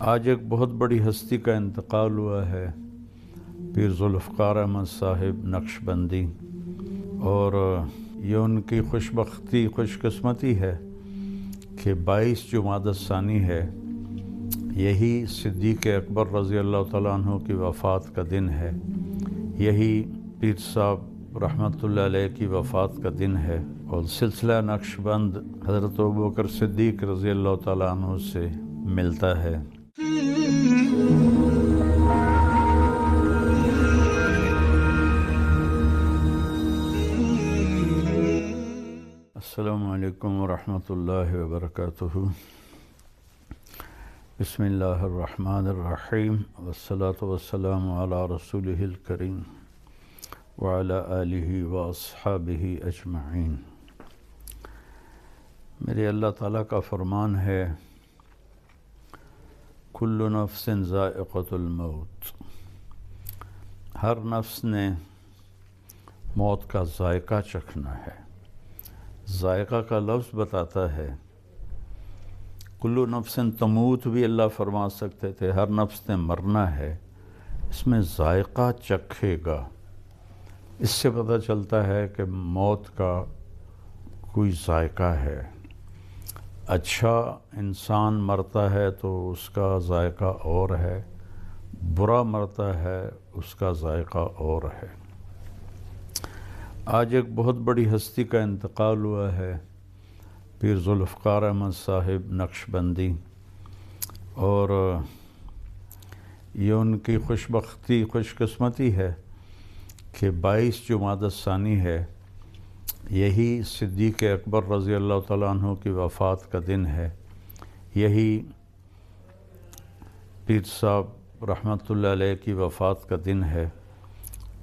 آج ایک بہت بڑی ہستی کا انتقال ہوا ہے، پیر ذوالفقار احمد صاحب نقشبندی، اور یہ ان کی خوش قسمتی ہے کہ 22 جمادی الثانی ہے، یہی صدیق اکبر رضی اللہ تعالیٰ عنہ کی وفات کا دن ہے، یہی پیر صاحب رحمۃ اللہ علیہ کی وفات کا دن ہے، اور سلسلہ نقشبند حضرت ابوبکر صدیق رضی اللہ تعالیٰ عنہ سے ملتا ہے۔ السلام علیکم ورحمۃ اللہ وبرکاتہ۔ بسم اللہ الرحمن الرحیم، والصلاة والسلام علی رسولہ الکریم وعلی آلہ واصحابہ اجمعین۔ میرے اللہ تعالیٰ کا فرمان ہے، کل نفس ذائقۃ الموت، ہر نفس نے موت کا ذائقہ چکھنا ہے۔ ذائقہ کا لفظ بتاتا ہے، کل نفس تموت بھی اللہ فرما سکتے تھے، ہر نفس نے مرنا ہے، اس میں ذائقہ چکھے گا۔ اس سے پتہ چلتا ہے کہ موت کا کوئی ذائقہ ہے۔ اچھا انسان مرتا ہے تو اس کا ذائقہ اور ہے، برا مرتا ہے اس کا ذائقہ اور ہے۔ آج ایک بہت بڑی ہستی کا انتقال ہوا ہے، پیر ذوالفقار احمد صاحب نقشبندی، اور یہ ان کی خوش قسمتی ہے کہ 22 جمادی الثانی ہے، یہی صدیق اکبر رضی اللہ تعالیٰ عنہ کی وفات کا دن ہے، یہی پیر صاحب رحمۃ اللہ علیہ کی وفات کا دن ہے،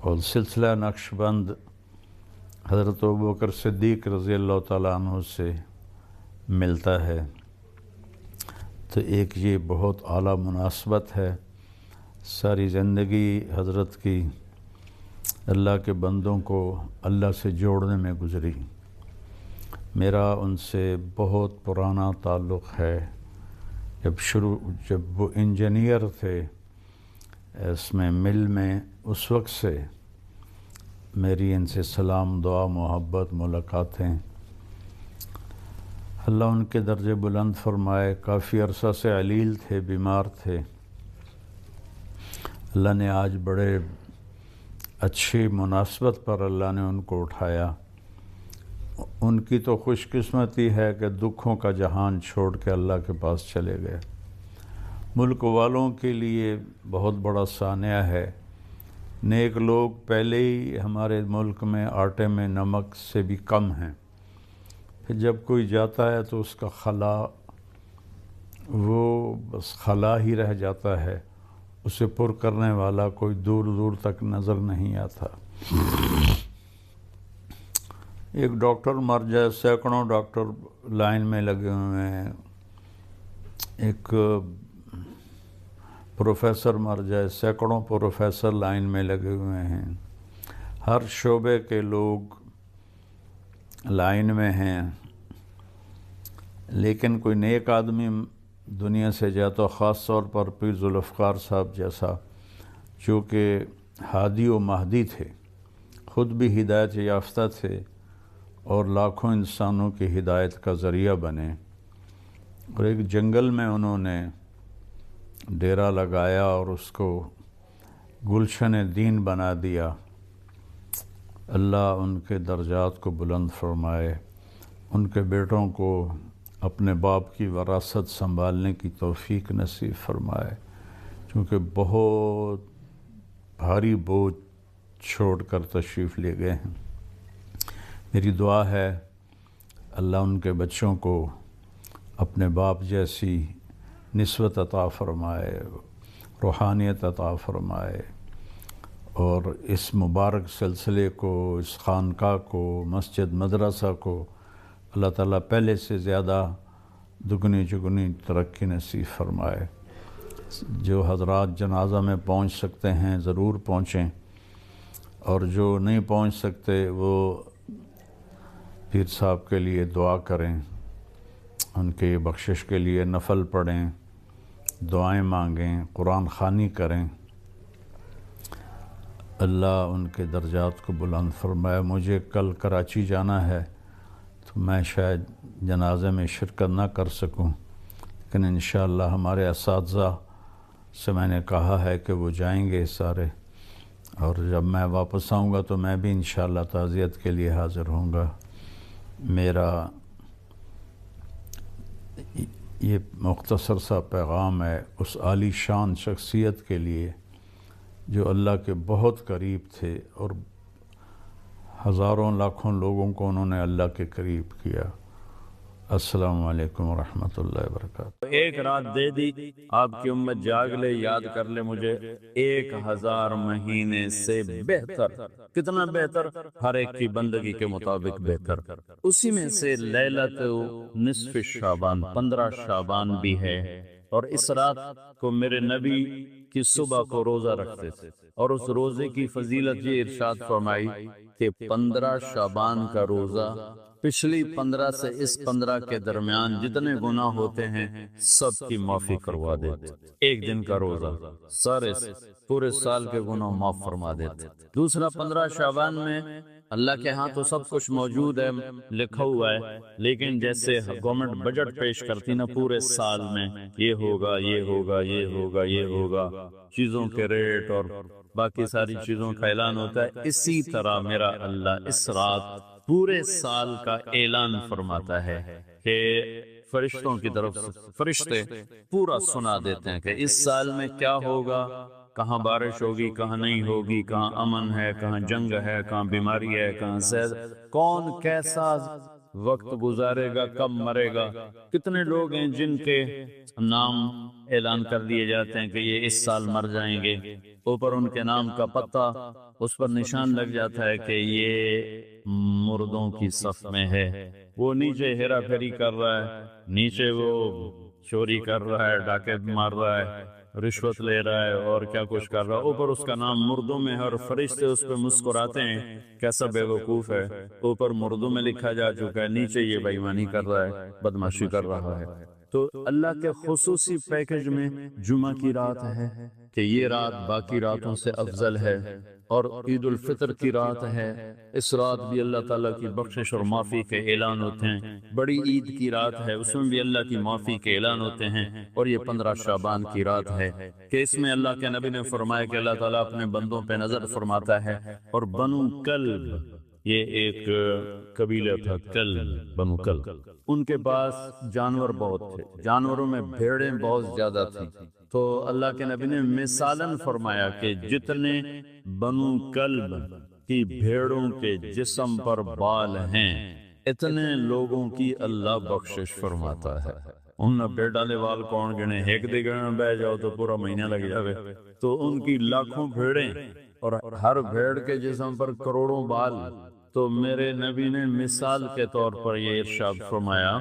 اور سلسلہ نقشبند حضرت ابوبکر صدیق رضی اللہ تعالیٰ عنہ سے ملتا ہے۔ تو ایک یہ بہت اعلیٰ مناسبت ہے، ساری زندگی حضرت کی اللہ کے بندوں کو اللہ سے جوڑنے میں گزری۔ میرا ان سے بہت پرانا تعلق ہے، جب وہ انجینئر تھے اس میں مل میں، اس وقت سے میری ان سے سلام، دعا، محبت، ملاقاتیں۔ اللہ ان کے درجے بلند فرمائے۔ کافی عرصہ سے علیل تھے، بیمار تھے، اللہ نے آج بڑے اچھی مناسبت پر اللہ نے ان کو اٹھایا۔ ان کی تو خوش قسمتی ہے کہ دکھوں کا جہان چھوڑ کے اللہ کے پاس چلے گئے۔ ملک والوں کے لیے بہت بڑا سانحہ ہے، نیک لوگ پہلے ہی ہمارے ملک میں آٹے میں نمک سے بھی کم ہیں، پھر جب کوئی جاتا ہے تو اس کا خلا، وہ بس خلا ہی رہ جاتا ہے، اسے پر کرنے والا کوئی دور دور تک نظر نہیں آتا۔ ایک ڈاکٹر مر جائے، سینکڑوں ڈاکٹر لائن میں لگے ہوئے ہیں، ایک پروفیسر مر جائے، سینکڑوں پروفیسر لائن میں لگے ہوئے ہیں، ہر شعبے کے لوگ لائن میں ہیں، لیکن کوئی نیک آدمی دنیا سے جاتا، خاص طور پر پیر ذوالفقار صاحب جیسا، جو کہ ہادی و مہدی تھے، خود بھی ہدایت یافتہ تھے اور لاکھوں انسانوں کی ہدایت کا ذریعہ بنے، اور ایک جنگل میں انہوں نے ڈیرا لگایا اور اس کو گلشن دین بنا دیا۔ اللہ ان کے درجات کو بلند فرمائے، ان کے بیٹوں کو اپنے باپ کی وراثت سنبھالنے کی توفیق نصیب فرمائے، چونکہ بہت بھاری بوجھ چھوڑ کر تشریف لے گئے ہیں۔ میری دعا ہے اللہ ان کے بچوں کو اپنے باپ جیسی نسبت عطا فرمائے، روحانیت عطا فرمائے، اور اس مبارک سلسلے کو، اس خانقاہ کو، مسجد مدرسہ کو اللہ تعالیٰ پہلے سے زیادہ دگنی چگنی ترقی نصیب فرمائے۔ جو حضرات جنازہ میں پہنچ سکتے ہیں ضرور پہنچیں، اور جو نہیں پہنچ سکتے وہ پیر صاحب کے لیے دعا کریں، ان کے بخشش کے لیے نفل پڑھیں، دعائیں مانگیں، قرآن خوانی کریں، اللہ ان کے درجات کو بلند فرمائے۔ مجھے کل کراچی جانا ہے تو میں شاید جنازے میں شرکت نہ کر سکوں، لیکن انشاءاللہ ہمارے اساتذہ سے میں نے کہا ہے کہ وہ جائیں گے سارے، اور جب میں واپس آؤں گا تو میں بھی انشاءاللہ تعزیت کے لیے حاضر ہوں گا۔ میرا یہ مختصر سا پیغام ہے اس عالی شان شخصیت کے لیے جو اللہ کے بہت قریب تھے، اور ہزاروں لاکھوں لوگوں کو انہوں نے اللہ کے قریب کیا۔ السلام علیکم ورحمۃ اللہ وبرکاتہ۔ ایک رات دے دی، آپ کی امت جاگ لے، یاد کر لے مجھے 1000 مہینے سے بہتر۔ کتنا بہتر؟ ہر ایک کی بندگی کے مطابق بہتر۔ اسی میں سے لیلۃ نصف شعبان، 15 شعبان بھی ہے، اور اس رات کو میرے نبی کی صبح کو روزہ رکھتے تھے، اور اس روزے کی فضیلت یہ ارشاد فرمائی کہ 15 شعبان کا روزہ پچھلی 15 سے اس 15 کے درمیان جتنے گناہ ہوتے ہیں سب کی معافی کروا دیتے۔ ایک دن کا روزہ سارے پورے سال کے گناہ معاف فرما دیتے۔ دوسرا 15 شعبان میں اللہ کے ہاں تو سب کچھ موجود ہے، لکھا ہوا ہے، لیکن جیسے گورنمنٹ بجٹ پیش کرتی نا پورے سال میں، یہ ہوگا یہ ہوگا یہ ہوگا یہ ہوگا، چیزوں کے ریٹ اور باقی ساری چیزوں کا اعلان ہوتا ہے، اسی طرح میرا اللہ اس رات پورے سال کا اعلان فرماتا ہے کہ فرشتوں کی طرف سے فرشتے پورا سنا دیتے ہیں کہ اس سال میں کیا ہوگا، کہاں بارش ہوگی، کہاں نہیں ہوگی، کہاں امن ہے، کہاں جنگ ہے، کہاں بیماری ہے، کہاں صحت، کون کیسا وقت گزارے گا، کب مرے گا۔ کتنے لوگ ہیں جن کے نام اعلان کر دیے جاتے ہیں کہ یہ اس سال مر جائیں گے، اوپر ان کے نام کا پتہ اس پر نشان لگ جاتا ہے کہ یہ مردوں کی صف میں ہے۔ وہ نیچے ہیرا پھیری کر رہا ہے، نیچے وہ چوری کر رہا ہے، ڈاکے مار رہا ہے، رشوت لے رہا ہے، اور کیا کچھ کر رہا ہے، اوپر اس کا نام مردوں میں ہے، اور فرشتے اس پہ مسکراتے ہیں، کیسا بے وقوف ہے، اوپر مردوں میں لکھا جا چکا ہے، نیچے یہ بے ایمانی کر رہا ہے، بدمعاشی کر رہا ہے۔ تو اللہ کے خصوصی پیکج میں جمعہ کی رات ہے کہ یہ رات باقی راتوں سے افضل ہے، اور عید الفطر کی رات ہے، اس رات بھی اللہ تعالیٰ کی بخشش اور معافی کے اعلان ہوتے ہیں۔ بڑی عید کی رات ہے، اس میں بھی اللہ کی معافی کے اعلان ہوتے ہیں، اور یہ 15 شعبان کی رات ہے کہ اس میں اللہ کے نبی نے فرمایا کہ اللہ تعالیٰ اپنے بندوں پہ نظر فرماتا ہے، اور بنو کلب، یہ ایک قبیلہ تھا، کلب، بنو کلب، ان کے پاس جانور بہت تھے، جانوروں میں بھیڑیں بہت زیادہ تھیں، تو اللہ کے نبی نے مثالاً فرمایا کہ جتنے بنو کلب کی بھیڑوں کے جسم پر بال ہیں اتنے لوگوں کی اللہ بخشش فرماتا ہے۔ ان بیٹا دے وال کون گنے، ایک دے گنے بہ جاؤ تو پورا مہینہ لگ جاوے، تو ان کی لاکھوں بھیڑیں اور ہر بھیڑ کے جسم پر کروڑوں بال۔ تو میرے نبی نے مثال کے طور پر یہ ارشاد فرمایا،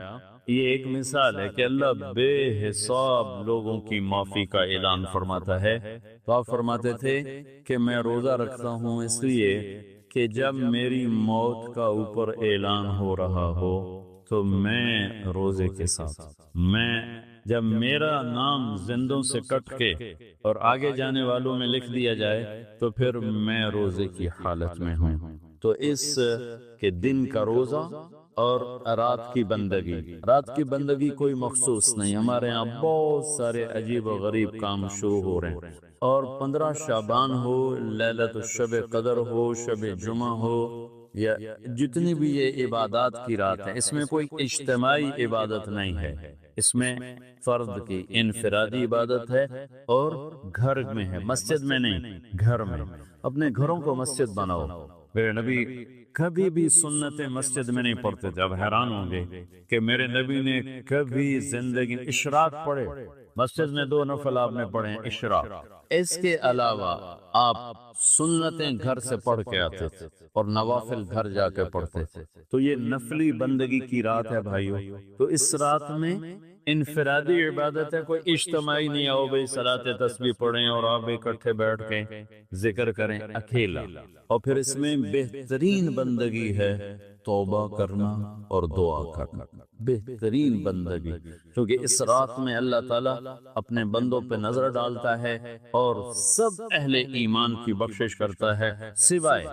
یہ ایک مثال ہے کہ اللہ بے حساب لوگوں کی معافی کا اعلان فرماتا ہے۔ تو آپ فرماتے تھے کہ میں روزہ رکھتا ہوں اس لیے کہ جب میری موت کا اوپر اعلان ہو رہا ہو تو میں روزے کے ساتھ، میں جب میرا نام زندوں سے کٹ کے اور آگے جانے والوں میں لکھ دیا جائے تو پھر میں روزے کی حالت میں ہوں۔ تو اس کے دن کا روزہ اور رات کی بندگی، رات کی بندگی کوئی مخصوص نہیں، ہمارے ہاں بہت سارے عجیب و غریب کام شروع ہو رہے ہیں، اور 15 شعبان ہو، لیلۃ الشب قدر ہو، شب جمعہ ہو، یا جتنی بھی یہ عبادات کی رات ہے، اس میں کوئی اجتماعی عبادت نہیں ہے، اس میں فرد کی انفرادی عبادت ہے، اور گھر میں ہے، مسجد میں نہیں، گھر میں۔ اپنے گھروں کو مسجد بناؤ۔ میرے نبی کبھی بھی سنت مسجد میں نہیں پڑھتے تھے، اب حیران ہوں گے کہ میرے نبی نے کبھی زندگی اشراق پڑھے، مسجد میں 2 نفل آپ نے پڑھے ہیں اشراق، اس کے علاوہ آپ سنتیں گھر سے پڑھ کے آتے تھے اور نوافل گھر جا کے پڑھتے تھے۔ تو یہ نفلی بندگی کی رات ہے بھائیو، تو اس رات میں انفرادی عبادت ہے، کوئی اجتماعی نہیں آؤ بھائی صلاۃ تسبیح پڑھیں اور آپ اکٹھے بیٹھ کے ذکر کریں، اکیلا۔ اور پھر اس میں بہترین بندگی ہے توبہ کرنا اور دعا کرنا، بہترین بندگی، کیونکہ اس رات میں اللہ تعالیٰ اپنے بندوں پہ نظر ڈالتا ہے اور سب اہل ایمان کی بخشش کرتا ہے سوائے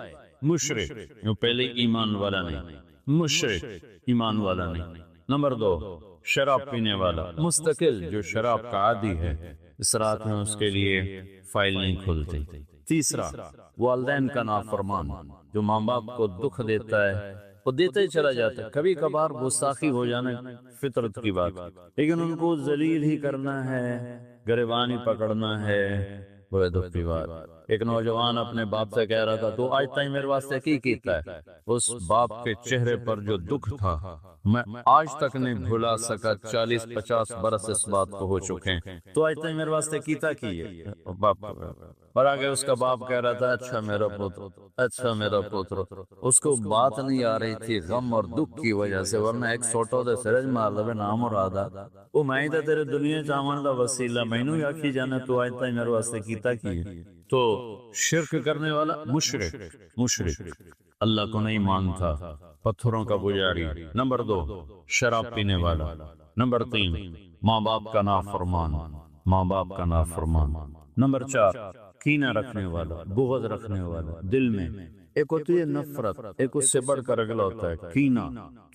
مشرک، جو پہلے ایمان والا نہیں، مشرک ایمان والا نہیں۔ نمبر 2، شراب پینے والا مستقل جو شراب کا عادی ہے، اس رات میں اس کے لیے فائل نہیں کھلتی۔ تیسرا، والدین کا نافرمان جو ماں باپ کو دکھ دیتا ہے، وہ دیتا ہی چلا جاتا ہے، کبھی کبھار گستاخی ہو جانا فطرت کی بات، لیکن ان کو ذلیل ہی کرنا ہے، گریبان ہی پکڑنا ہے، وہ دکھ کی بات۔ ایک نوجوان اپنے باپ سے کہہ رہا تھا تو آج تک میرے واسطے کی کیتا ہے، اس باپ کے چہرے پر جو دکھ تھا میں آج تک نہیں بھلا سکا، 40-50 برس اس بات کو ہو چکے ہیں، تو آج تک میرے واسطے کیتا کی ہے باپ، اور آگے اس کا باپ کہہ رہا تھا اچھا میرا پتر، اچھا میرا پتر۔ اس کو بات نہیں آ رہی تھی غم اور دکھ کی وجہ سے، ورنہ ایک سوٹو دے سرج مار لوے نام مرادا، وہ میں تا تیرے دنیا چاون دا وسیلہ، مینوں ہی آکھی جانا تو آج تک میرے واسطے کیتا کی ہے۔ تو شرک کرنے والا مشرک اللہ کو نہیں مانتا، پتھروں کا پجاری۔ نمبر 2، شراب پینے والا۔ نمبر 3، ماں باپ کا نافرمان، ماں باپ کا نافرمان۔ نمبر 4، کینہ رکھنے والا، بغض رکھنے والا دل میں۔ ایک ہوتی ہے نفرت، ایک اس سے بڑھ کر اگلا ہوتا ہے کینہ۔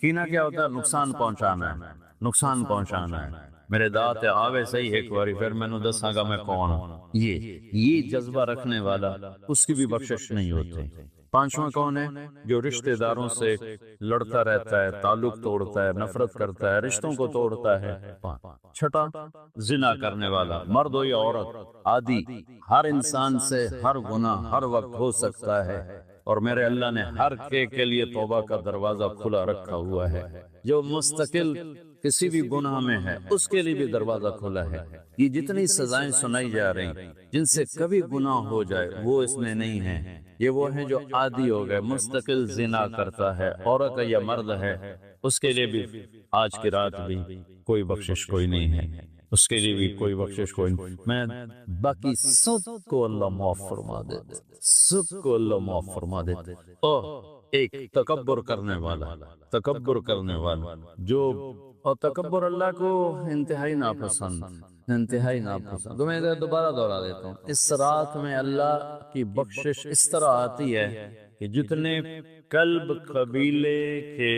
کینہ کیا ہوتا ہے؟ نقصان پہنچانا ہے، نقصان پہنچانا ہے، میرے دانت آوے صحیح ایک باری پھر میں نے دساں گا میں کون ہوں۔ یہ جذبہ رکھنے والا اس کی بھی بخشش نہیں ہوتی۔ پانچواں کون ہے؟ جو رشتہ داروں سے لڑتا رہتا ہے، تعلق توڑتا ہے، نفرت کرتا ہے، رشتوں کو توڑتا ہے۔ چھٹا، زنا کرنے والا، مرد ہو یا عورت، عادی، ہر انسان سے ہر گناہ ہر وقت ہو سکتا ہے، اور میرے اللہ نے ہر کے لیے توبہ کا دروازہ کھلا رکھا ہوا ہے۔ جو مستقل کسی بھی گناہ میں ہے اس کے لیے بھی دروازہ کھلا ہے۔ یہ جتنی سزائیں سنائی جا رہی جن سے کبھی گناہ ہو جائے وہ اس میں نہیں ہے، یہ وہ ہیں جو عادی ہو گئے، مستقل زنا کرتا ہے، عورت یا مرد ہے، اس کے لیے بھی آج کی رات بھی کوئی بخشش کوئی نہیں ہے، اس کے لیے بھی کوئی بخشش کوئی نہیں۔ میں باقی سب کو اللہ معاف فرما دیتے، سب کو اللہ معاف فرما دیتے۔ اور ایک تکبر کرنے والا، تکبر کرنے والا جو، اور تکبر اللہ کو انتہائی ناپسند، انتہائی ناپسند۔ تو میں ادھر دوبارہ دوہرا دیتا ہوں، اس رات میں اللہ کی بخشش اس طرح آتی ہے کہ جتنے کلب قبیلے کے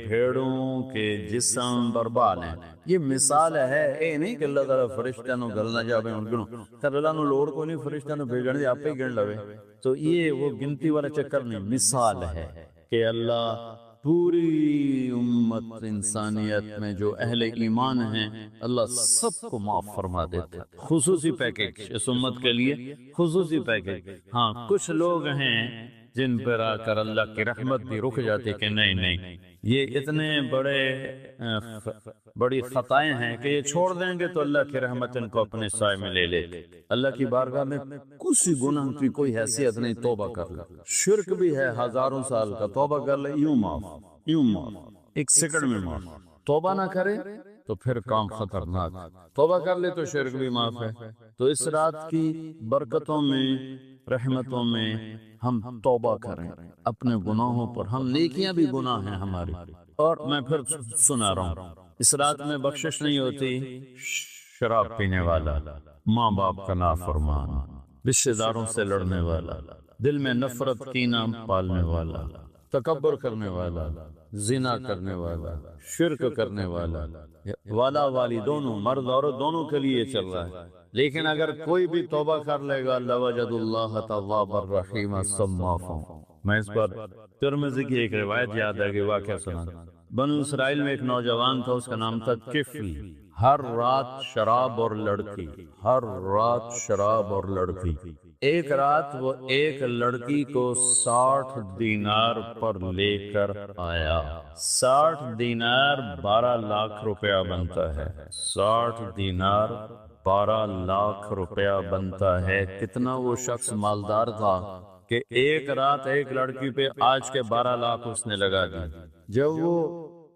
بھیڑوں کے جسم برباد ہیں، یہ مثال ہے، اے نہیں کہ اللہ تعالیٰ فرشتہ نو گلنا جاوے ان گنو، تر اللہ نو لوڑ کو نہیں فرشتہ نو بھیجنے دے، آپ ہی گن لوے۔ تو یہ وہ گنتی والا چکر نہیں، مثال ہے کہ اللہ پوری امت انسانیت میں جو اہل ایمان ہیں اللہ سب کو معاف فرما دیتے، خصوصی پیکیج اس امت کے لیے، خصوصی پیکیج۔ ہاں کچھ لوگ ہیں جن پر آ کر اللہ کی رحمت بھی رک جاتی کہ نہیں نہیں یہ اتنے بڑی خطائیں ہیں کہ یہ چھوڑ دیں گے تو اللہ کی رحمت ان کو اپنے سائے میں لے لے۔ اللہ کی بارگاہ میں کسی گناہ کی کوئی حیثیت نہیں، توبہ کر لے، شرک بھی ہے ہزاروں سال کا، توبہ کر لے یوں معاف، یوں معاف، ایک سیکنڈ میں معاف۔ توبہ نہ کرے تو پھر کام خطرناک، توبہ کر لے تو شرک بھی معاف ہے۔ تو اس رات کی برکتوں میں، رحمتوں میں ہم توبہ کریں اپنے گناہوں پر، ہم نیکیاں بھی گناہ ہیں ہماری۔ اور میں پھر سنا رہا ہوں، اس رات میں بخشش نہیں ہوتی شراب پینے والا، ماں باپ کا نافرمان، رشتہ داروں سے لڑنے والا، دل میں نفرت کینہ پالنے والا، تکبر کرنے والا، زنا کرنے والا، شرک کرنے والا، والا والی دونوں، مرد عورت دونوں کے لیے چل رہا ہے۔ لیکن اگر کوئی بھی توبہ کر لے گا لوجد اللہ توابا رحیما سب معاف ہوں۔ میں اس پر ترمذی کی ایک روایت یاد ہے کہ واقعہ سنا، بنو اسرائیل میں ایک نوجوان تھا، اس کا نام تھا کفل، ہر رات شراب اور لڑکی، ہر رات شراب اور لڑکی۔ ایک رات وہ ایک لڑکی کو 60 دینار پر لے کر آیا، 60 دینار 12 لاکھ روپیہ بنتا ہے، 60 دینار 12 لاکھ روپیہ بنتا ہے۔ کتنا وہ شخص مالدار تھا کہ ایک رات ایک لڑکی پہ آج کے 12 لاکھ اس نے لگا دی۔ جب وہ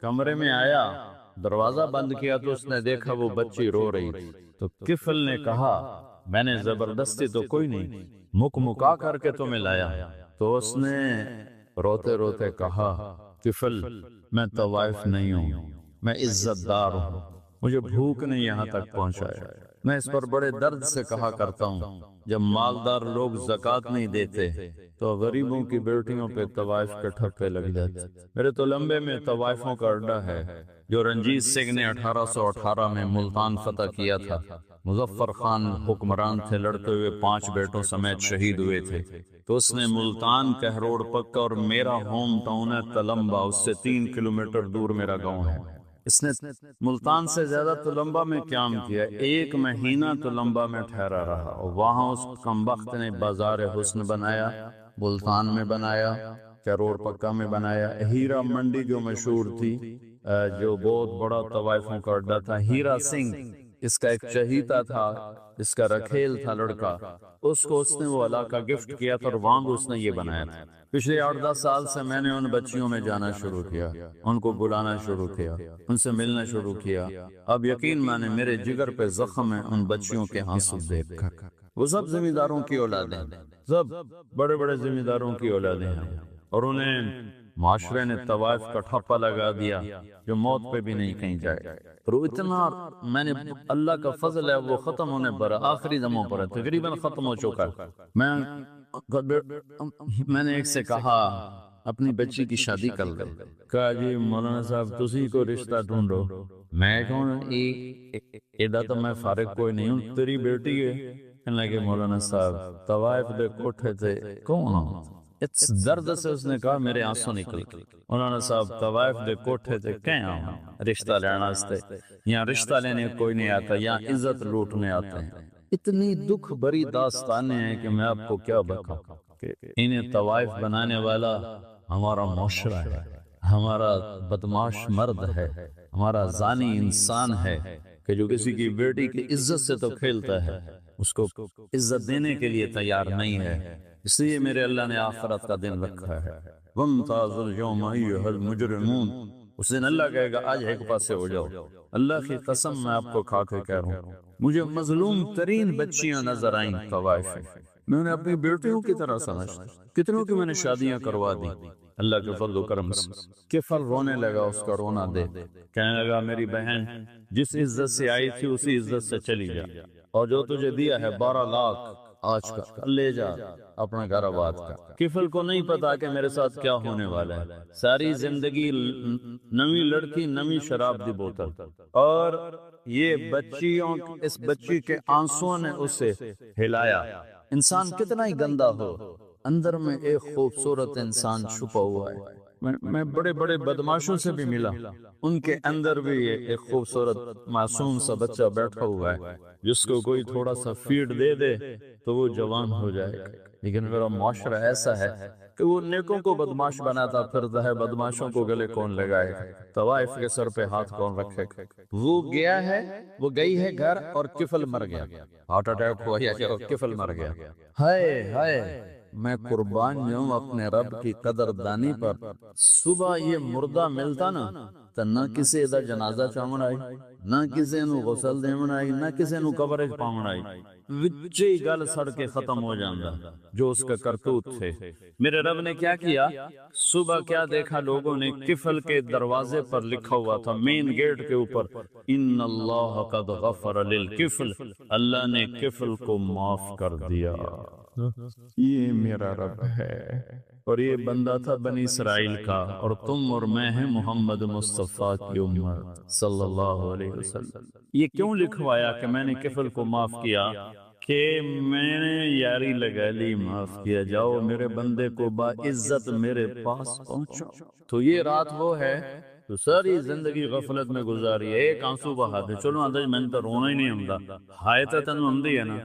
کمرے میں آیا دروازہ بند کیا تو اس نے دیکھا وہ بچی رو رہی تھی، تو کفل نے کہا میں نے زبردستی تو کوئی نہیں، مکا کر کے تمہیں لایا۔ تو اس نے روتے روتے کہا کفل میں طوائف نہیں ہوں، میں عزت دار ہوں، مجھے بھوک نے یہاں تک پہنچایا، میں اس پر بڑے درد سے کہا کرتا ہوں جب مالدار لوگ زکوٰۃ نہیں دیتے تو غریبوں کی بیٹیوں پہ طوائف کے ٹھپے لگ جاتے۔ میرے تو لمبے میں طوائفوں کا اڈا ہے، جو رنجیت سنگھ نے 1818 میں ملتان فتح کیا تھا۔ مظفر خان حکمران تھے، لڑتے ہوئے 5 بیٹوں سمیت شہید ہوئے تھے، تو اس نے ملتان کہروڑ پکا، اور میرا ہوم ٹاؤن ہے تلمبا، اس سے 3 کلومیٹر دور میرا گاؤں ہے۔ اس نے ملتان سے زیادہ تلمبا میں قیام کیا، 1 مہینہ تلمبا میں ٹھہرا رہا، اور وہاں اس کمبخت نے بازار حسن بنایا، ملتان میں بنایا، کروڑ پکا میں بنایا، ہیرا منڈی جو مشہور تھی، جو بہت بڑا طوائفوں کا اڈا تھا۔ ہیرا سنگھ اس کا ایک چہیتا تھا، اس کا رکھیل تھا لڑکا، اس کو اس نے وہ علاقہ گفٹ کیا تھا، اور وہاں اس نے یہ بنایا تھا۔ پچھلے 8-10 سال سے میں نے ان بچیوں میں جانا شروع کیا، ان کو بلانا شروع کیا، ان سے ملنا شروع کیا۔ اب یقین مانے میرے جگر پہ زخم ہے ان بچیوں کے آنسو دیکھ کر۔ وہ سب زمینداروں کی اولادیں، سب بڑے بڑے زمینداروں کی اولادیں ہیں، اور انہیں معاشرے نے طوائف کا ٹھپا لگا دیا جو موت پہ بھی نہیں کہیں جائے۔ اور وہ اتنا، میں نے اللہ کا فضل ہے وہ ختم ہونے پر آخری دموں پر ہے، تقریباً ختم ہو چکا ہے۔ میں نے ایک سے کہا اپنی بچی کی شادی کر لے، کہا جی مولانا صاحب تسی کو رشتہ ڈھونڈو۔ میں کہوں ایڈا تو میں فارغ کوئی نہیں ہوں، تیری بیٹی ہے۔ کہنے لگے مولانا صاحب طوائف دے کوٹھے تھے کون ہوں؟ اس درد سے اس نے کہا میرے آنسو نکل گئے۔ مولانا صاحب طوائف دے کوٹھے تھے کہیں ہوں رشتہ لینا استے، یہاں رشتہ لینے کوئی نہیں آتا، یہاں عزت لوٹنے آتے ہیں۔ اتنی دکھ بری داستانیں ہیں کہ میں آپ کو کیا بتاؤں کہ انہیں طوائف بنانے والا ہمارا معاشرہ ہے، ہمارا بدماش مرد ہے، ہمارا زانی انسان ہے کہ جو کسی کی بیٹی کی عزت سے تو کھیلتا ہے، اس کو عزت دینے کے لیے تیار نہیں ہے۔ اس لیے میرے اللہ نے آخرت کا دن رکھا ہے، وَامْتَازُوا الْيَوْمَ أَيُّهَا الْمُجْرِمُونَ۔ اس دن اللہ کہے گا آج ایک پاسے ہو جاؤ۔ اللہ کی قسم میں آپ کو کھا کے کہہ رہا ہوں، مجھے مظلوم ترین بچیاں نظر آئیں طوائف میں، میں انہیں اپنی بیٹیوں کی طرح سمجھتا، کتنوں کی میں نے شادیاں کروا دی اللہ کے فضل و کرم سے۔ کفل رونے لگا، اس کا رونا دے، کہنے لگا میری بہن جس عزت سے آئی تھی اسی عزت سے چلی جا، اور جو تجھے دیا ہے 12 لاکھ آج کا لے جا اپنا گھر آباد کا۔ کفل کو نہیں پتا کہ میرے ساتھ کیا ہونے والا ہے، ساری زندگی نویں لڑکی نویں شراب دی بوتل، اور یہ بچیوں، اس بچی کے آنسوں نے اسے ہلایا۔ انسان کتنا ہی گندا ہو، اندر میں ایک خوبصورت انسان چھپا ہوا ہے۔ میں بڑے بڑے بدماشوں سے بھی ملا، ان کے اندر بھی ایک خوبصورت معصوم سا بچہ بیٹھا ہوا ہے جس کو کوئی تھوڑا سا فیڈ دے دے تو وہ جوان ہو جائے گا۔ لیکن میرا معاشرہ ایسا ہے کہ وہ نیکوں کو بدماش بناتا پھرتا ہے، بدماشوں کو گلے کون لگائے گا، طوائف کے سر پہ ہاتھ کون رکھے گا۔ وہ گیا ہے، وہ گئی ہے گھر، اور کفل مر گیا، ہارٹ اٹیک ہوا یا کفل مر گیا۔ ہائے ہائے، میں قربان جاؤں اپنے رب کی قدر دانی پر۔ صبح یہ مردہ ملتا نا تو نہ کسی دا جنازہ چاون آئی، نہ کسی نو غسل دیون آئی، نہ کسی نو قبر وچ پاون آئی، وچے ہی گل سڑ کے ختم ہو جاندا جو اس کا کرتوت تھے۔ میرے رب نے کیا کیا، صبح کیا دیکھا لوگوں نے، کفل کے دروازے پر لکھا ہوا تھا، مین گیٹ کے اوپر، ان اللہ قد غفر للکفل، اللہ نے کفل کو معاف کر دیا۔ یہ میرا رب ہے، اور یہ بندہ تھا بنی اسرائیل کا، اور تم اور میں ہیں محمد مصطفیٰ کی امت صلی اللہ علیہ وسلم۔ یہ کیوں لکھوایا کہ میں نے کفل کو معاف کیا؟ کہ میں نے یاری لگا لی، معاف کیا جاؤ، میرے بندے کو باعزت میرے پاس پہنچاؤ۔ تو یہ رات وہ ہے تو ساری زندگی غفلت میں گزاری ہے، ایک آنسو بہا دے، چلو اندر میں نے تو رونا ہی نہیں ہمدا، ہائے تو تن ہمدی ہے نا،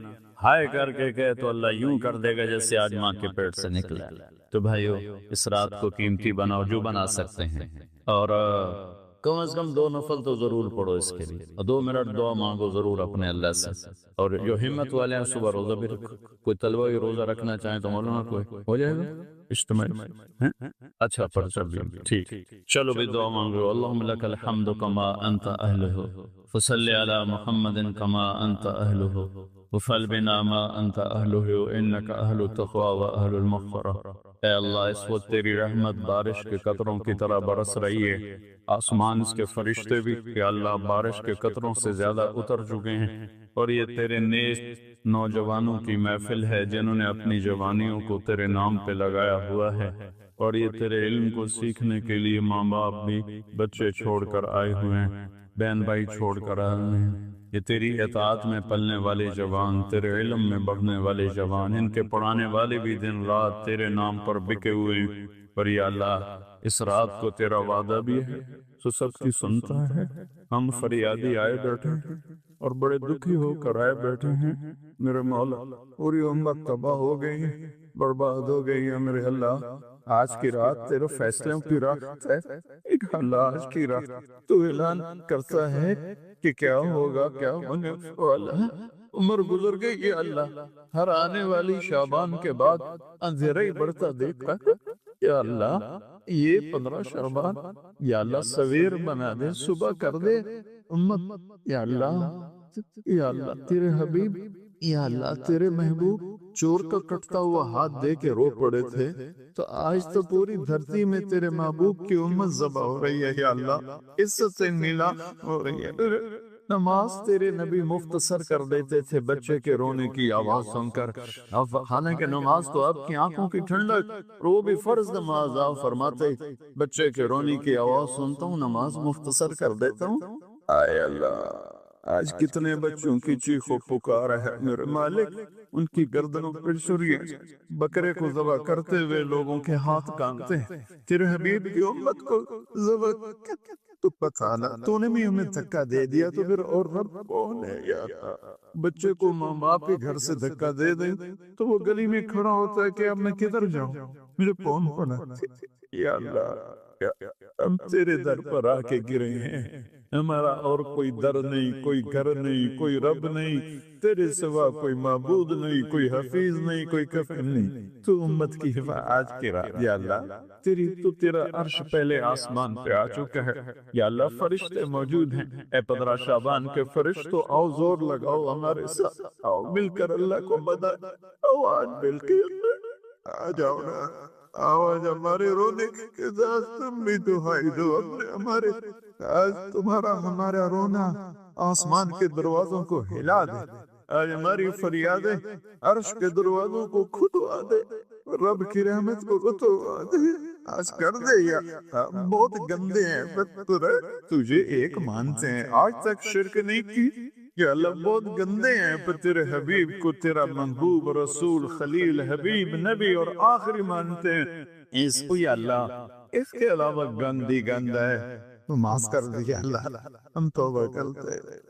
ہائے کر کے کہے تو اللہ یوں کر دے گا جیسے آج ماں کے پیٹ سے نکلا۔ تو بھائیو اس رات کو قیمتی بناؤ جو بنا سکتے ہیں، اور کم از کم 2 نفل تو ضرور پڑھو اس کے لیے، اور 2 منٹ دعا مانگو ضرور اپنے اللہ سے۔ اور جو ہمت والے ہیں صبح روزہ بھی رکھو، کوئی طلبہ روزہ رکھنا چاہیں تو مولانا کوئی ہو جائے گا اجتماعی۔ اچھا پڑھ بھی ٹھیک، چلو بھی دعا مانگو۔ اللہم لک الحمد کما انت اہلہ، فصلی علی محمد کما انت اہلہ، وفعل بنا ما انت اہلہ انک اہل التقوی و اہل المغفرہ۔ اے اللہ اس وقت تیری رحمت بارش کے قطروں کی طرح برس رہی ہے، آسمان اس کے فرشتے بھی کہ اللہ بارش کے قطروں سے زیادہ اتر چکے ہیں، اور یہ تیرے نیک نوجوانوں کی محفل ہے جنہوں نے اپنی جوانیوں کو تیرے نام پہ لگایا ہوا ہے، اور یہ تیرے علم کو سیکھنے کے لیے ماں باپ بھی بچے چھوڑ کر آئے ہوئے ہیں، بہن بھائی چھوڑ کر آئے ہوئے ہیں۔ یہ تیری اطاعت میں پلنے والے جوان، تیرے علم میں بڑھنے والے جوان، ان کے پڑھانے والے بھی دن رات تیرے نام پر بکے ہوئے ہیں۔ پر یا اللہ اس رات کو تیرا وعدہ بھی ہے تو سب کی سنتا ہے۔ ہم فریادی آئے بیٹھے ہیں اور بڑے دکھی ہو کر آئے بیٹھے ہیں، میرے مولا پوری امت تباہ ہو گئی، برباد ہو گئی ہے میرے اللہ۔ آج کی رات تیرے فیصلوں کی رات ہے، ایک اللہ آج کی رات تو اعلان کرتا ہے کہ کیا ہوگا کیا ہونے والا ہے۔ عمر گزر گئی یا اللہ، ہر آنے والی شعبان کے بعد اندھیرا ہی بڑھتا دیکھا یا اللہ۔ یہ 15 شعبان یا اللہ سویر بنا دے، صبح کر دے امت یا اللہ تیرے حبیب یا اللہ تیرے محبوب چور کا کٹتا ہوا ہاتھ دے کے رو پڑے تھے، تو آج تو پوری دھرتی میں تیرے محبوب کی امت ذبح ہو رہی ہے یا اللہ، عزت سے نیلا ہو رہی ہے۔ نماز تیرے نبی مختصر کر دیتے تھے بچے کے رونے کی آواز سن کر، اب حالانکہ نماز تو آپ کی آنکھوں کی ٹھنڈک، وہ بھی فرض نماز آپ فرماتے بچے کے رونے کی آواز سنتا ہوں نماز مختصر کر دیتا ہوں۔ آئے اللہ آج کتنے بچوں کی چیخ و پکار ہے میرے مالک، ان کی گردنوں پر چھریاں، بکرے کو ذبح کرتے ہوئے لوگوں کے ہاتھ کانپتے ہیں، تیرے حبیب کی امت کو ذبح تو پتہ نہ تو نے بھی ہمیں دھکا دے دیا تو پھر اور رب کون ہے یا اللہ۔ بچے کو ماں باپ کے گھر سے دھکا دے دیں تو وہ گلی میں کھڑا ہوتا ہے کہ اب میں کدھر جاؤں، میرے کون پڑا یا اللہ۔ ہم تیرے در پر آ کے گرے ہیں، ہمارا اور کوئی در نہیں، کوئی گھر نہیں، کوئی رب نہیں، تیرے سوا کوئی معبود نہیں، کوئی حفیظ نہیں، کوئی کفن نہیں۔ تو امت کی حفاظت کی رات یا اللہ، تیرا عرش پہلے آسمان پہ آ چکا ہے یا اللہ، فرشتے موجود ہیں۔ اے 15 شعبان کے فرشتوں آؤ زور لگاؤ ہمارے ساتھ، آؤ مل کر اللہ کو بدا، آؤ آج مل کے آ جاؤ نا، آواز ہمارے رونے کے ساتھ تم بھی دہائی دو اپنے ہمارے، آج تمہارا ہمارا رونا آسمان کے دروازوں کو ہلا دے، آج ہماری فریادیں عرش کے دروازوں کو کھدوا دے، رب کی رحمت کو اتوا دے، آج کر دے یا ہم بہت گندے ہیں، تجھے ایک مانتے ہیں، آج تک شرک نہیں کی کہ اللہ بہت گندے ہیں، پر تیرے حبیب کو تیرا محبوب رسول خلیل حبیب نبی اور آخری مانتے ہیں، اس کو یا اللہ اس کے علاوہ گندی گند ہے تو معاف کر دیا اللہ، ہم توبہ کرتے ہیں،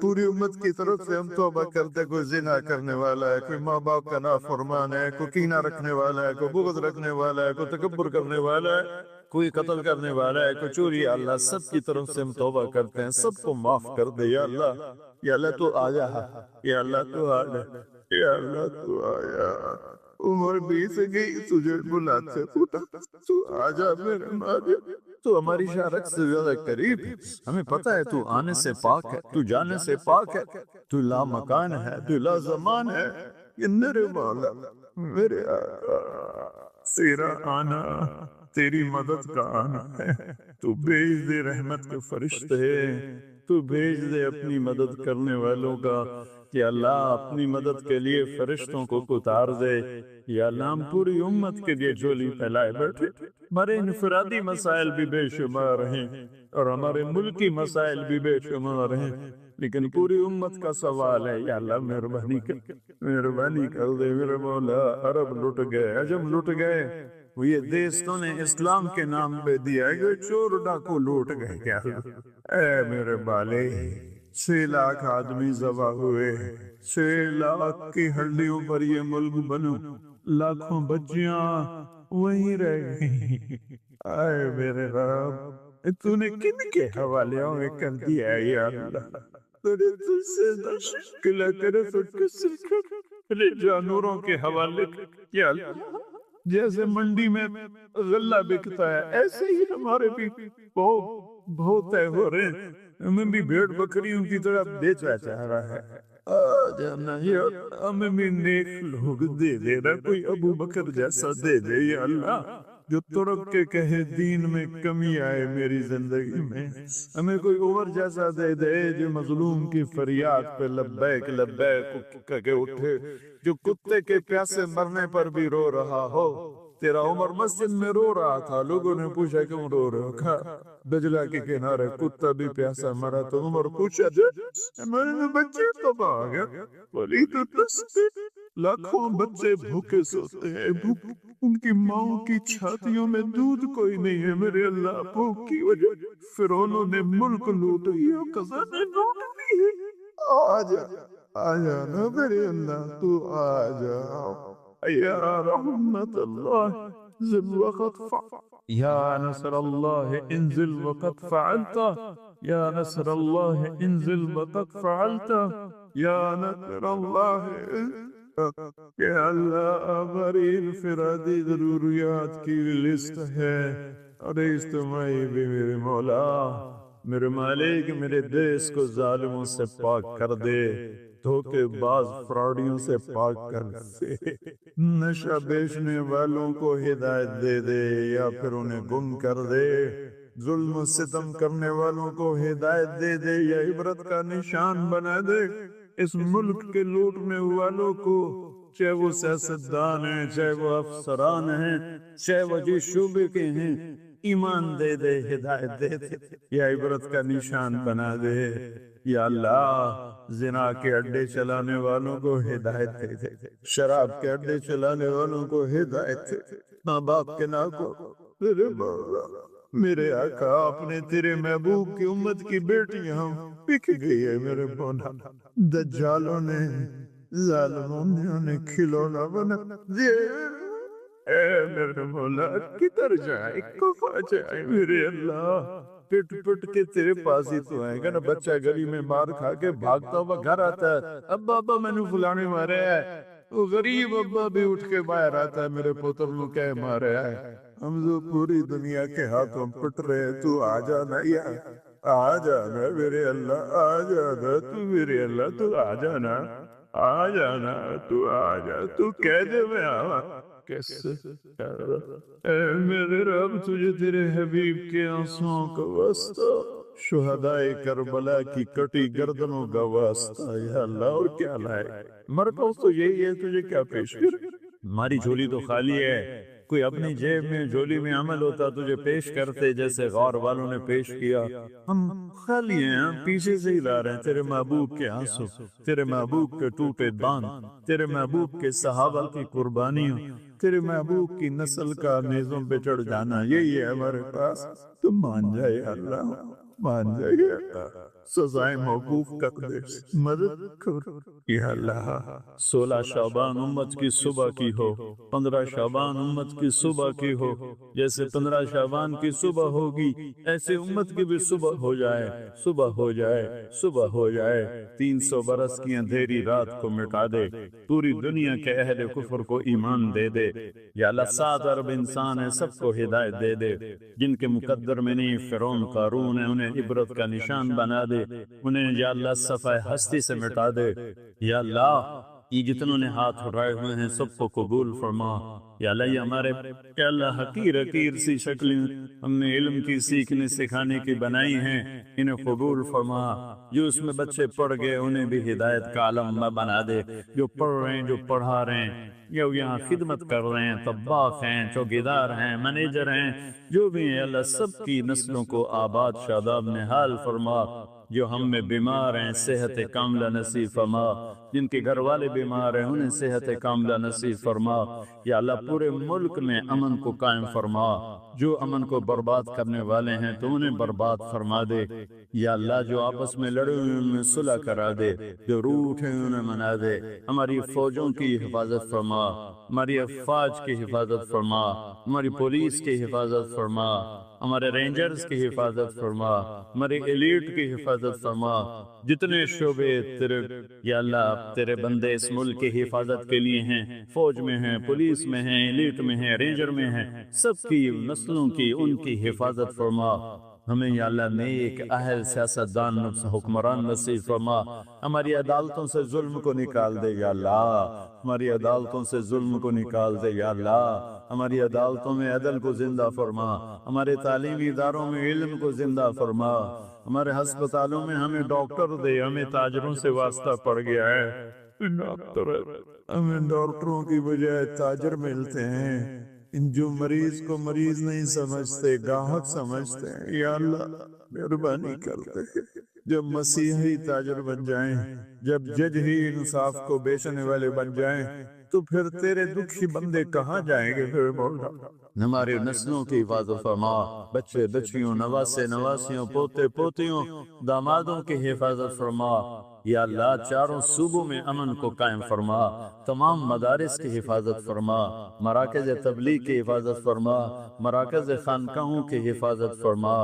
پوری امت کی طرف سے ہم توبہ کرتے ہیں۔ کوئی زنا کرنے والا ہے، کوئی ماں باپ کا نافرمان ہے، کوئی کینہ رکھنے والا ہے، کوئی بغض رکھنے والا ہے، کوئی تکبر کرنے والا ہے، کوئی قتل کرنے والا ہے، کوئی چوری، اللہ سب کی طرف سے ہم توبہ کرتے ہیں، سب کو معاف کر دے یا اللہ۔ یا اللہ تو آیا، یا اللہ تو آیا، یا اللہ تو آیا، عمر بیت گئی تجھے بلاتے خدا، تو آجا میرے مالک، تو ہماری شارک سے زیادہ قریب ہے، ہمیں پتہ ہے تو آنے سے پاک ہے، تو جانے سے پاک ہے، تو لا مکان ہے، تو لا زمان ہے، یہ میرے مولا میرے آقا، تیرا آنا تیری مدد کا آنا ہے، تو بھیج دے رحمت کے فرشتے، تو بھیج دے اپنی مدد کرنے والوں کا، کہ اللہ اپنی مدد کے لیے فرشتوں کو اتار دے یا اللہ۔ ہم پوری امت کے لیے جھولی پھیلائے بیٹھے، ہمارے انفرادی مسائل بھی بے شمار ہیں اور ہمارے ملکی مسائل بھی بے شمار ہیں، لیکن پوری امت کا سوال ہے یا اللہ مہربانی کر دے میرے مولا۔ عرب لٹ گئے، عجم لٹ گئے، وہ یہ دیس تو نے اسلام کے نام پہ دیا ہے، یہ چور ڈاکو لوٹ گئے کیا؟ اے میرے بالے، 6 لاکھ آدمی ذبح ہوئے، 6 لاکھ کی ہڈیوں پر یہ ملک بنو، لاکھوں بچیاں وہیں رہ گئی۔ آئے میرے رب، تو نے کن کے حوالوں میں کر دیا ہے یا اللہ؟ تو نے تجھ سے تشکل کرے تو کس سے کر اپنے جانوروں کے حوالے یا اللہ، جیسے منڈی میں غلہ بکتا ہے ایسے ہی ہمارے بھی بہت طے ہو رہے ہیں، ہمیں بھی بھیڑ بکریوں کی طرح بیچا جا رہا ہے۔ جانا یا ہمیں بھی نیک لوگ دے دے رہا، کوئی ابو بکر جیسا دے دے یا اللہ، جو ترک کے کہے دین میں کمی آئے میری زندگی میں، ہمیں کوئی عمر جیسا دے دے جو مظلوم کی فریاد پہ لبیک لبیک کہہ کے اٹھے، جو کتے کے پیاسے مرنے پر بھی رو رہا ہو۔ تیرا عمر مسجد میں رو رہا تھا، لوگوں نے پوچھا کیوں رو رہے ہو؟ کہا دجلہ کے کنارے کتا بھی پیاسا مرا تو عمر پوچھا ہمارے بچے تو آ گیا، ولی تو لاکھوں بچے بھوکے سوتے ہیں، ان کی ماؤں کی چھاتیوں میں دودھ کوئی نہیں ہے میرے اللہ، بھوک کی وجہ فرعونوں نے ملک لوٹ لیا، خزانے لوٹ لیے۔ آ جا نا میرے اللہ، تو آ جا یا رحمت اللہ انزل وقد فعلت، یا نصر اللہ انزل وقد فعلت، یا نصر اللہ انزل وقد فعلت، یا نصر اللہ یا اللہ۔ ہماری انفرادی ضروریات کی لسٹ ہے اور اجتماعی بھی میرے مولا، میرے مالک، میرے دیس کو ظالموں سے پاک کر دے، دھوکے باز فراڈیوں سے پاک کر دے، نشہ بیچنے والوں کو ہدایت دے دے یا پھر انہیں گم کر دے، ظلم و ستم کرنے والوں کو ہدایت دے دے یا عبرت کا نشان بنا دے، اس ملک کے لوٹنے والوں کو، چاہے وہ سیاستدان ہیں، چاہے وہ افسران ہیں، چاہے وہ جس شعبے کے ہیں، ایمان دے دے، ہدایت دے دے یا عبرت کا نشان بنا دے یا اللہ۔ زنا کے اڈے چلانے والوں کو ہدایت دے دے، شراب کے اڈے چلانے والوں کو ہدایت دے دے، ماں باپ کے نہ کو میرے مولا، میرے آقا، اپنے تیرے محبوب کی امت کی بیٹیاں بک گئی ہے میرے مولا، دجالوں نے، ظالموں نے انہیں کھلونا بنا دیا، اے میرے مولا کدھر جائے، کہاں جائے میرے اللہ؟ پٹ پٹ کے تیرے پاس ہی تو آئے گا نا۔ بچہ گلی میں مار کھا کے بھاگتا ہوا گھر آتا ہے، ابا ابا میں نے فلانے مارے ہے، وہ غریب ابا بھی اٹھ کے باہر آتا ہے، میرے پوتر نو کہے مارے ہے، ہم جو پوری دنیا کے ہاتھوں پٹ رہے، تو آ جانا یا آ جانا میرے اللہ، آ جانا تو میرے اللہ، تو آ جانا، آ جانا، تو آ جا، تو کہہ دے میں آ کیسے اے میرے رب، تجھے تیرے حبیب کے آنسوؤں کا واسطہ، شہدائے کربلا کی کٹی گردنوں کا واسطہ یا اللہ، اور کیا لائے مرکز تو یہی ہے، تجھے کیا پیش کرے؟ ہماری جھولی تو خالی ہے، کوئی اپنی جیب میں جھولی میں عمل ہوتا تجھے پیش کرتے، جیسے غور والوں نے پیش کیا، ہم خالی ہیں، ہم پیچھے سے ہی لا رہے ہیں تیرے محبوب کے آنسو، تیرے محبوب کے ٹوٹے دان، تیرے محبوب کے صحابہ کی قربانیوں، تیرے محبوب کی نسل کا نیزوں پہ چڑھ جانا، یہی ہے ہمارے پاس، تم مان جائے اللہ، مان جائے اللہ، سزائیں موقوف کر دے، مدد کر یا اللہ۔ 16 شعبان امت کی صبح کی ہو، 15 شعبان امت کی صبح کی ہو، جیسے 15 شعبان کی صبح ہوگی ایسے امت کی بھی صبح ہو جائے، صبح ہو جائے، صبح ہو جائے، 300 برس کی اندھیری رات کو مٹا دے، پوری دنیا کے اہل کفر کو ایمان دے دے یا اللہ۔ 7 ارب انسان ہیں، سب کو ہدایت دے دے، جن کے مقدر میں نہیں فرعون قارون ہے، انہیں عبرت کا نشان بنا دے، انہیں یا اللہ صفحہ ہستی سے مٹا دے یا اللہ۔ یہ جتنوں نے ہاتھ اٹھائے ہوئے ہیں سب کو قبول فرما یا اللہ۔ یہ ہمارے یا اللہ حقیر حقیر سی شکلیں ہم نے علم کی سیکھنے سکھانے کی بنائی ہیں، انہیں قبول فرما۔ جو اس میں بچے پڑھ گئے انہیں بھی ہدایت کا علم بنا دے، جو پڑھ رہے ہیں، جو پڑھا رہے ہیں، یا یہاں خدمت کر رہے ہیں، طباخ ہیں، چوکیدار ہیں، مینیجر ہیں، جو بھی ہیں اللہ سب کی نسلوں کو آباد شاداب نحال فرما۔ جو ہم میں بیمار ہیں صحت کاملہ نصیب فرما جن کے گھر والے بیمار ہیں انہیں صحت کاملہ نصیب فرما۔ یا اللہ پورے ملک میں امن کو قائم فرما، جو امن کو برباد کرنے والے ہیں تو انہیں برباد فرما دے۔ یا اللہ جو آپس میں لڑے ہوئے ان میں صلح کرا دے، جو روٹھے ہیں انہیں منا دے۔ ہماری فوجوں کی حفاظت فرما، ہماری افواج کی حفاظت فرما، ہماری پولیس کی حفاظت فرما، ہمارے رینجرز کی حفاظت فرما، ہماری ایلیٹ کی حفاظت فرما۔ جتنے شعبے تیرے یا اللہ تیرے بندے اس ملک کی حفاظت کے لیے ہیں، فوج میں ہیں، پولیس میں ہیں، ایلیٹ میں ہیں، رینجر میں ہیں، سب کی نسلوں کی ان کی حفاظت فرما۔ ہمیں یا اللہ نیک اہل سیاستدان حکمران نصیب فرما۔ ہماری عدالتوں سے ظلم کو نکال دے یا اللہ، ہماری عدالتوں سے ظلم کو نکال دے یا اللہ، ہماری عدالتوں میں عدل کو زندہ فرما، ہمارے تعلیمی اداروں میں علم کو زندہ فرما، ہمارے ہسپتالوں میں ہمیں ڈاکٹر دے۔ ہمیں تاجروں سے واسطہ پڑ گیا ہے، ہمیں ڈاکٹروں کی بجائے تاجر ملتے ہیں، جو مریض کو مریض نہیں سمجھتے گاہک سمجھتے ہیں۔ یا اللہ مہربانی کرتے جب مسیحی تاجر بن جائیں، جب جج ہی انصاف کو بیچنے والے بن جائیں، تو پھر تیرے دکھی بندے کہاں جائیں گے؟ پھر مولا ہماری نسلوں کی حفاظت فرما، بچے بچیوں، نواسے نواسیوں، پوتے پوتیوں، دامادوں کی حفاظت فرما۔ یا اللہ چاروں صوبوں میں امن کو قائم فرما، تمام مدارس کی حفاظت فرما، مراکز تبلیغ کی حفاظت فرما، مراکز خانقاہوں کی حفاظت فرما۔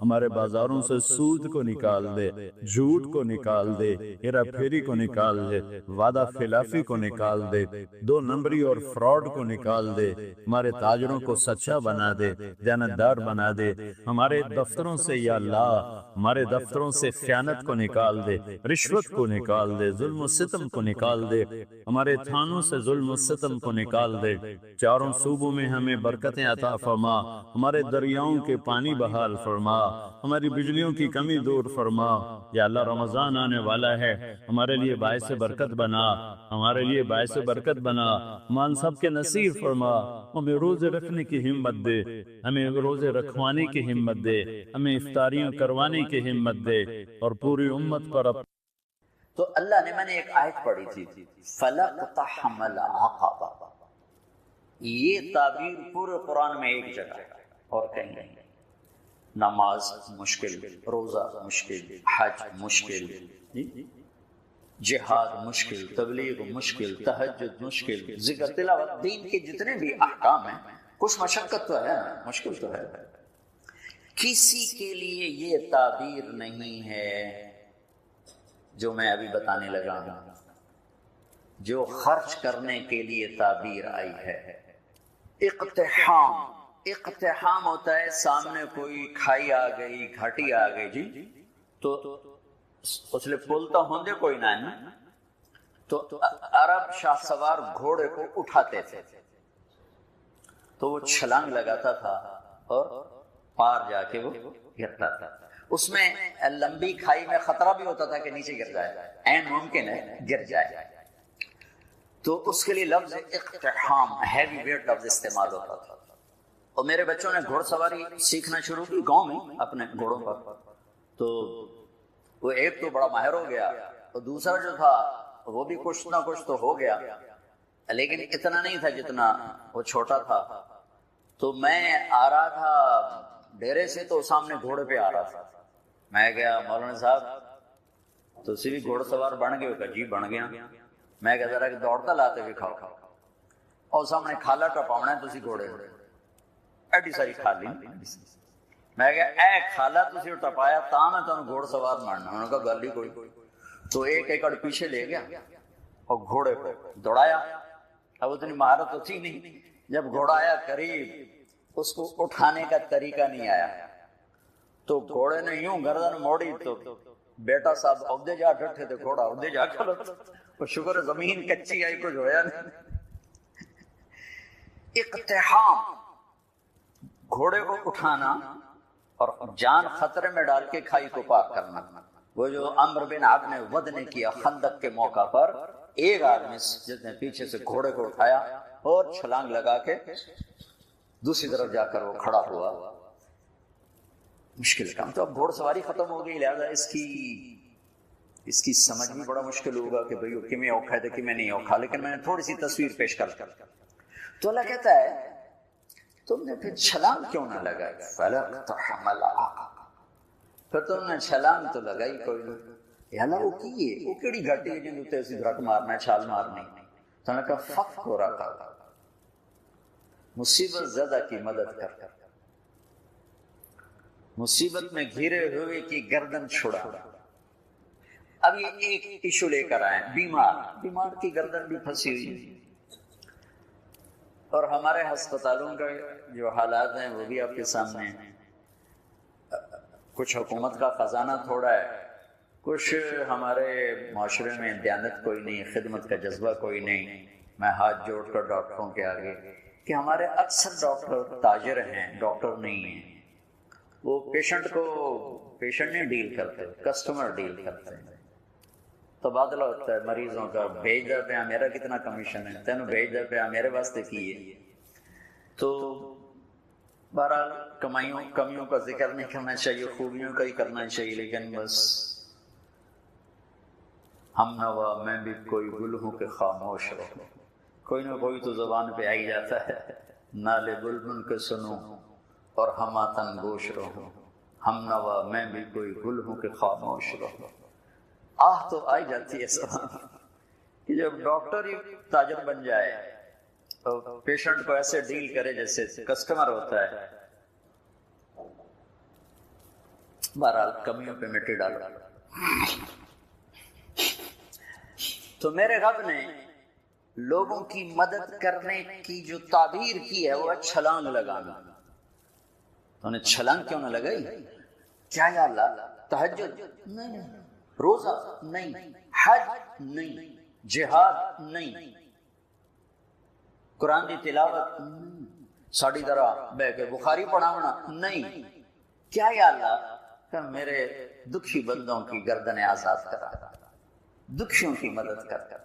ہمارے بازاروں سے سود کو نکال دے، جھوٹ کو نکال دے، ہیرا پھیری کو نکال دے، وعدہ خلافی کو نکال دے، دو نمبری اور فراڈ کو نکال دے، ہمارے تاجروں کو سچا بنا دے، دیانتدار بنا دے۔ ہمارے دفتروں سے یا اللہ ہمارے دفتروں سے خیانت کو نکال دے، رشوت کو نکال دے، ظلم و ستم کو نکال دے، ہمارے تھانوں سے ظلم و ستم کو نکال دے۔ چاروں صوبوں میں ہمیں برکتیں عطا فرما، ہمارے دریاؤں کے پانی بحال فرما، ہماری بجلیوں کی کمی دور فرما۔ یا اللہ رمضان آنے والا ہے، ہمارے لیے باعث برکت بنا، ہمارے لیے باعث برکت بنا، مان سب کے نصیب فرما۔ ہمیں روزے رکھنے کی ہمت دے، ہمیں روزے رکھوانے کی ہمت دے، ہمیں افطاریاں کروانے کی ہمت دے، اور پوری امت پر تو اللہ نے، میں نے ایک آیت پڑھی تھی، فَلَقْتَحَمَ الْعَقَبَةَ، یہ تعبیر پورے قرآن میں ایک جگہ ہے اور کہیں نہیں۔ نماز مشکل، روزہ مشکل، حج مشکل، جہاد مشکل، تبلیغ مشکل، تہجد مشکل، ذکر تلاوت، دین کے جتنے بھی احکام ہیں کچھ مشقت تو ہے، مشکل تو ہے۔ کسی کے لیے یہ تعبیر نہیں ہے جو میں ابھی بتانے لگا ہوں، جو خرچ کرنے کے لیے تعبیر آئی ہے۔ اقتحام، اقتحام ہوتا ہے سامنے کوئی کھائی آ گئی، گھاٹی آ گئی، جی تو اس لئے پولتا ہوندے کوئی نہ ہے، تو عرب شاہ سوار گھوڑے کو اٹھاتے تھے تو وہ چھلانگ لگاتا تھا اور پار جا کے وہ گرتا تھا۔ اس میں لمبی کھائی میں خطرہ بھی ہوتا تھا کہ نیچے گر جائے، عین ممکن ہے گر جائے، تو اس کے لیے لفظ اقتحام، ہیوی ویٹ لفظ استعمال ہوتا تھا۔ اور میرے بچوں نے گھوڑ سواری سیکھنا شروع کی گاؤں میں اپنے گھوڑوں پر، تو وہ ایک تو بڑا ماہر ہو گیا اور دوسرا جو تھا وہ بھی کچھ نہ کچھ تو ہو گیا، لیکن اتنا نہیں تھا جتنا وہ چھوٹا تھا۔ تو میں آ رہا تھا ڈیرے سے تو سامنے گھوڑے پہ آ رہا تھا، میں گیا مولانا صاحب تو اسی بھی گھوڑ سوار بن گئے؟ جی بن گیا۔ میں کہا ذرا کہ دوڑتا لاتے بھی کھاؤ، اور سامنے کھالا ٹپاؤنا ہے تسی گھوڑے ایڈی ساری کھالی۔ میں کہا اے کھالا تسی ٹپایا تا میں تمہیں گھوڑ سوار ماننا۔ انہوں نے کہا گل ہی کوئی۔ تو ایک ایکڑ پیچھے لے گیا اور گھوڑے کو دوڑایا۔ اب اتنی مہارت تو تھی نہیں، جب گھوڑا آیا قریب اس کو اٹھانے کا طریقہ نہیں آیا، تو گھوڑے نے یوں گردن موڑی تو بیٹا صاحب عہدے جا ڈٹھے تھے، گھوڑا عہدے جا کھڑا، وہ شکر زمین کچی آئی کچھ ہویا نہیں۔ اقتحام، گھوڑے کو اٹھانا اور جان خطرے میں ڈال کے کھائی کو پار کرنا۔ وہ جو عمرو بن عبد نے ود نے کیا خندق کے موقع پر، ایک آدمی جس نے پیچھے سے گھوڑے کو اٹھایا اور چھلانگ لگا کے دوسری طرف جا کر وہ کھڑا ہوا۔ مشکل کام۔ تو اب گھوڑ سواری ختم ہو گئی، لہذا اس کی اس کی سمجھ بھی بڑا مشکل ہوگا کہ بھئی کہ میں اوکھا ہے کہ میں نہیں اوکھا، لیکن میں نے تھوڑی سی تصویر پیش کر تو اللہ کہتا ہے تم نے پھر چھلانگ کیوں نہ لگائی؟ فَلَقْتَحَمَ الْعَقَبَ، پھر تم نے چھلانگ تو لگائی کوئی نہیں. یا اللہ وہ کی ہے، وہ کیڑی گھٹی ہے جن تے اسی دھڑک مارنا ہے، چھال مارنی. تو نے کہا فَقْ ہو رہا تھا، مصیبت زدہ کی مدد کر، مصیبت میں گھرے ہوئے کی گردن چھڑا. اب یہ ایک ایشو لے کر آئے، بیمار کی گردن بھی پھنسی ہوئی. اور ہمارے ہسپتالوں کا جو حالات ہیں وہ بھی آپ کے سامنے ہیں. کچھ حکومت کا خزانہ تھوڑا ہے، کچھ ہمارے معاشرے میں دیانت کوئی نہیں، خدمت کا جذبہ کوئی نہیں. میں ہاتھ جوڑ کر ڈاکٹروں کے آگے کہ ہمارے اکثر ڈاکٹر تاجر ہیں، ڈاکٹر نہیں ہیں. وہ پیشنٹ نہیں ڈیل کرتے، کسٹمر ڈیل کرتے ہیں. تبادلہ ہوتا ہے مریضوں کا، بھیج دے پہ میرا کتنا کمیشن ہے، تینوں بھیج دے پہ میرے واسطے کیے. تو بہرحال کمیوں کا ذکر نہیں کرنا چاہیے، خوبیوں کا ہی کرنا چاہیے. لیکن بس ہم نوا میں بھی کوئی گل ہوں کہ خاموش رہو، کوئی نہ کوئی تو زبان پہ آئی جاتا ہے. نالے بلبل کے سنو اور ہماتن گوش رہو، ہم نوا میں بھی کوئی گل ہوں کہ خاموش رہو. آہ تو آئی جاتی ہے سب کہ جب ڈاکٹر ہی تاجر بن جائے تو پیشنٹ کو ایسے ڈیل کرے جیسے کسٹمر ہوتا ہے. بہرحال کمیوں پہ مٹی ڈالو. تو میرے رب نے لوگوں کی مدد کرنے کی جو تعبیر کی ہے وہ چھلانگ لگانا. تو نے چھلانگ کیوں نہ لگائی؟ کیا یا اللہ تہجد نہیں، روزہ نہیں، حج نہیں، جہاد نہیں، قرآن کی تلاوت نہیں، ساڑی طرح بہ کے بخاری پڑھاونا نہیں. کیا یا اللہ کہ میرے دکھی بندوں کی گردنیں آزاد کرا، دکھیوں کی مدد کر.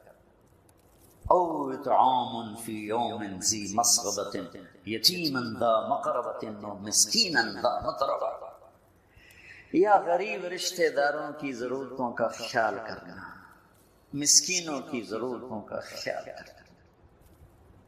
او اطعام فی یوم ذی مسغبۃ یتیما ذا مقربۃ مسکینا ذا متربہ. یا غریب رشتہ داروں کی ضرورتوں کا خیال کرنا، مسکینوں کی ضرورتوں کا خیال کرنا.